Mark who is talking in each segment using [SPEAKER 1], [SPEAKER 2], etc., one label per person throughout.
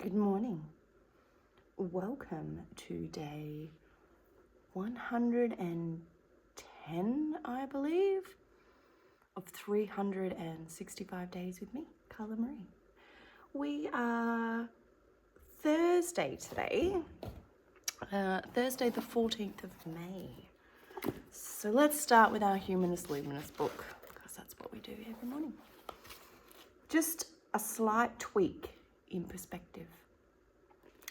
[SPEAKER 1] Good morning. Welcome to day 110, I believe, of 365 days with me, Carla Marie. We are Thursday today, Thursday the 14th of May. So let's start with our Humanist Luminous book, because that's what we do every morning. Just a slight tweak in perspective.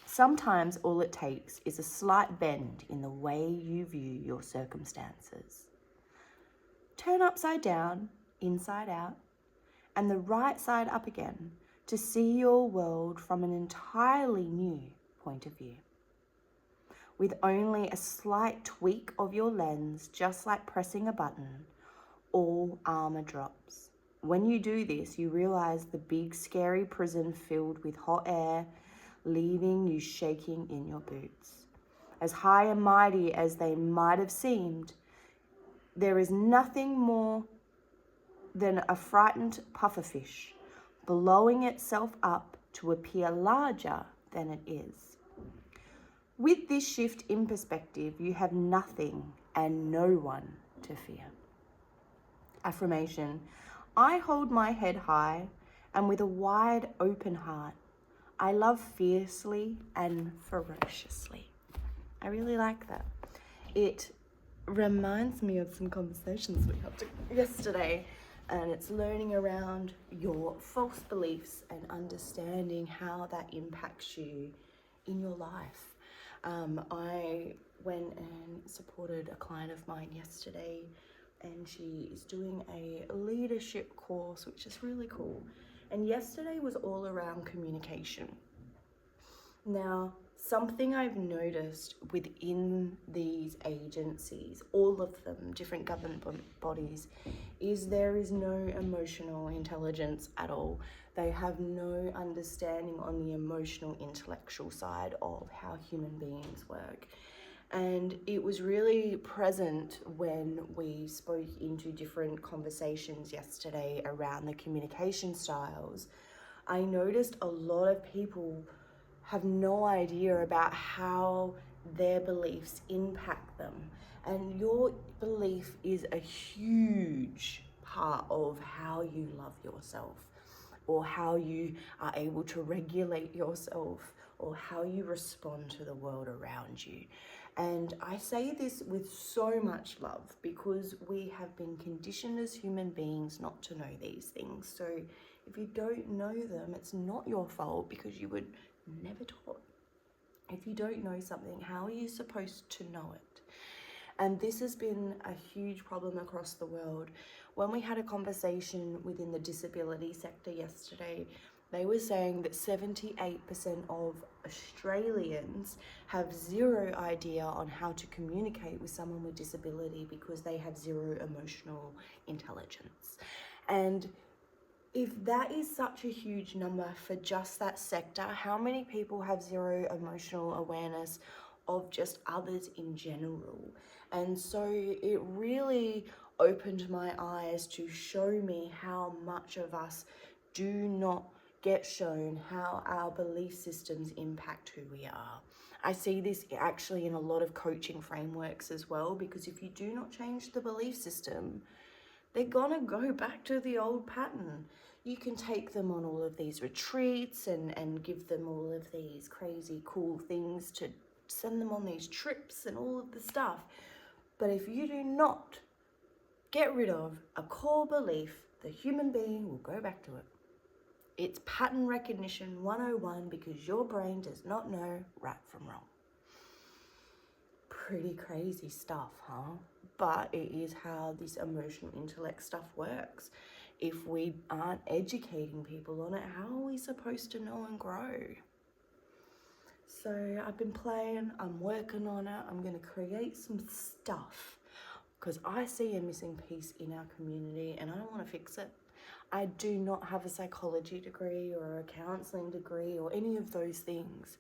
[SPEAKER 1] Sometimes all it takes is a slight bend in the way you view your circumstances. Turn upside down, inside out, and the right side up again to see your world from an entirely new point of view. With only a slight tweak of your lens, just like pressing a button, all armor drops. When you do this, you realize the big, scary prison filled with hot air, leaving you shaking in your boots. As high and mighty as they might have seemed, there is nothing more than a frightened pufferfish blowing itself up to appear larger than it is. With this shift in perspective, you have nothing and no one to fear. Affirmation: I hold my head high, and with a wide open heart, I love fiercely and ferociously. I really like that. It reminds me of some conversations we had yesterday, and it's learning around your false beliefs and understanding how that impacts you in your life. I went and supported a client of mine yesterday, and she is doing a leadership course, which is really cool. And yesterday was all around communication. Now, something I've noticed within these agencies, all of them, different government bodies, is there is no emotional intelligence at all. They have no understanding on the emotional, intellectual side of how human beings work. And it was really present when we spoke into different conversations yesterday around the communication styles. I noticed a lot of people have no idea about how their beliefs impact them. And your belief is a huge part of how you love yourself, or how you are able to regulate yourself, or how you respond to the world around you. And I say this with so much love because we have been conditioned as human beings not to know these things. So if you don't know them, it's not your fault because you were never taught. If you don't know something, how are you supposed to know it? And this has been a huge problem across the world. When we had a conversation within the disability sector yesterday, they were saying that 78% of Australians have zero idea on how to communicate with someone with disability because they have zero emotional intelligence. And if that is such a huge number for just that sector, how many people have zero emotional awareness of just others in general? And so it really opened my eyes to show me how much of us do not get shown how our belief systems impact who we are. I see this actually in a lot of coaching frameworks as well, because if you do not change the belief system, they're gonna go back to the old pattern. You can take them on all of these retreats and give them all of these crazy cool things to send them on these trips and all of the stuff. But if you do not get rid of a core belief, the human being will go back to it. It's pattern recognition 101 because your brain does not know right from wrong. Pretty crazy stuff, huh? But it is how this emotional intellect stuff works. If we aren't educating people on it, how are we supposed to know and grow? So I've been playing, I'm working on it, I'm going to create some stuff because I see a missing piece in our community and I want to fix it. I do not have a psychology degree or a counselling degree or any of those things,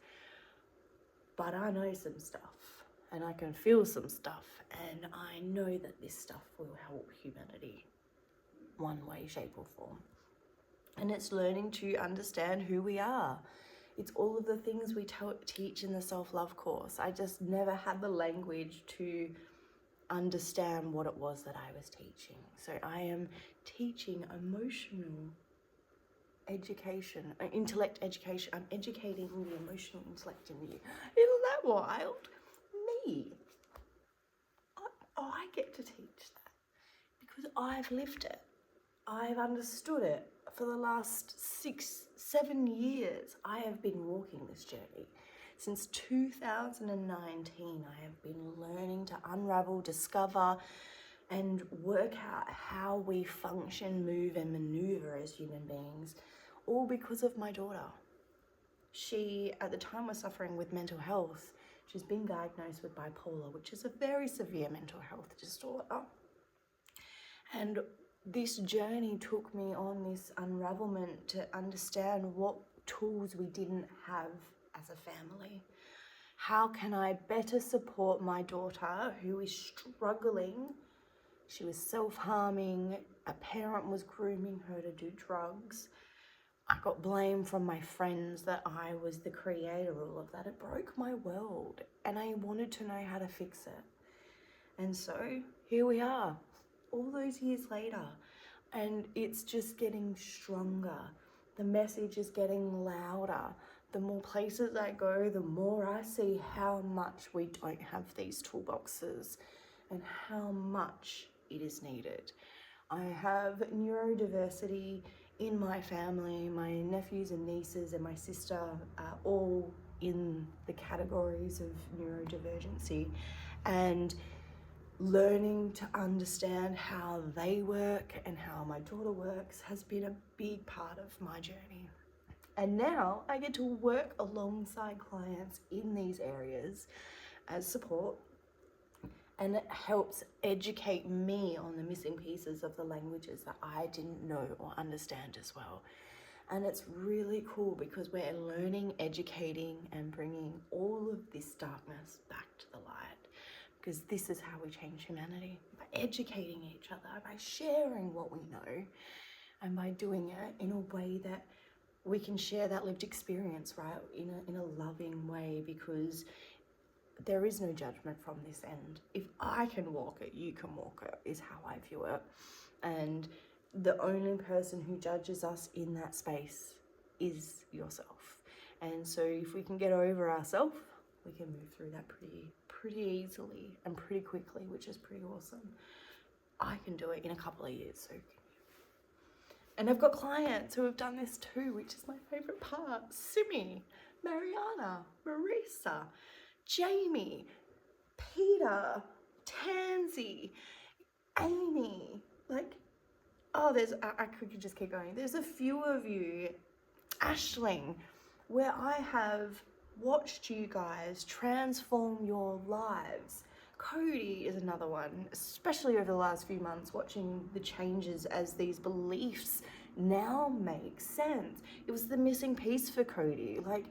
[SPEAKER 1] but I know some stuff and I can feel some stuff, and I know that this stuff will help humanity one way, shape or form. And it's learning to understand who we are. It's all of the things we teach in the self-love course. I just never had the language to understand what it was that I was teaching. So I am teaching emotional education, intellect education. I'm educating the emotional intellect in you. Isn't that wild? Me. I get to teach that because I've lived it. I've understood it. For the last 6-7 years, I have been walking this journey. Since 2019, I have been learning to unravel, discover, and work out how we function, move, and maneuver as human beings, all because of my daughter. She, at the time, was suffering with mental health. She's been diagnosed with bipolar, which is a very severe mental health disorder. And this journey took me on this unravelment to understand what tools we didn't have as a family. How can I better support my daughter who is struggling? She was self-harming. A parent was grooming her to do drugs. I got blamed from my friends that I was the creator of all of that. It broke my world and I wanted to know how to fix it. And so here we are, all those years later, and it's just getting stronger. The message is getting louder. The more places I go, the more I see how much we don't have these toolboxes and how much it is needed. I have neurodiversity in my family. My nephews and nieces and my sister are all in the categories of neurodivergency, and learning to understand how they work and how my daughter works has been a big part of my journey. And now I get to work alongside clients in these areas as support, and it helps educate me on the missing pieces of the languages that I didn't know or understand as well. And it's really cool because we're learning, educating, and bringing all of this darkness back to the light. Because this is how we change humanity, by educating each other, by sharing what we know, and by doing it in a way that we can share that lived experience, right, in a loving way, because there is no judgment from this end. If I can walk it, you can walk it, is how I view it. And the only person who judges us in that space is yourself. And so if we can get over ourselves, we can move through that pretty easily and pretty quickly, which is pretty awesome. I can do it in a couple of years, so can you. And I've got clients who have done this too, which is my favorite part. Simi, Mariana, Marisa, Jamie, Peter, Tansy, Amy, like, oh, I could just keep going. There's a few of you, Ashling, where I have watched you guys transform your lives. Cody is another one, especially over the last few months, watching the changes as these beliefs now make sense. It was the missing piece for Cody. Like,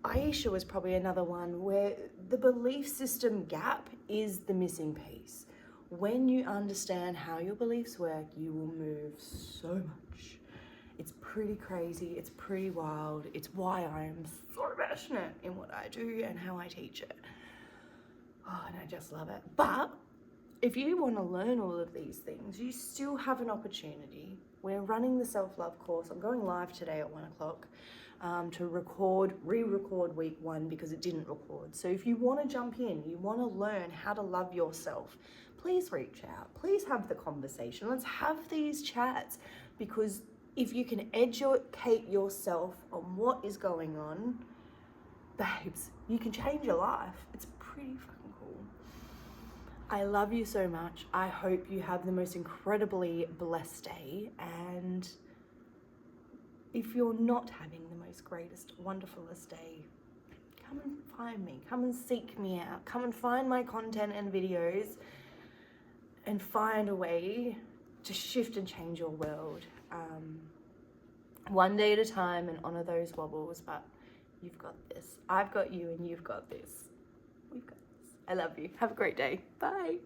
[SPEAKER 1] Aisha was probably another one where the belief system gap is the missing piece. When you understand how your beliefs work, you will move so much. It's pretty crazy, it's pretty wild. It's why I am so passionate in what I do and how I teach it. Oh, and I just love it. But if you want to learn all of these things, you still have an opportunity. We're running the self-love course. I'm going live today at 1 o'clock to re-record week 1 because it didn't record. So if you want to jump in, you want to learn how to love yourself, please reach out. Please have the conversation. Let's have these chats, because if you can educate yourself on what is going on, babes, you can change your life. It's pretty fucking cool. I love you so much. I hope you have the most incredibly blessed day. And if you're not having the most greatest, wonderfulest day, come and find me. Come and seek me out. Come and find my content and videos and find a way to shift and change your world. One day at a time, and honor those wobbles, but you've got this. I've got you and you've got this. We've got this. I love you. Have a great day. Bye.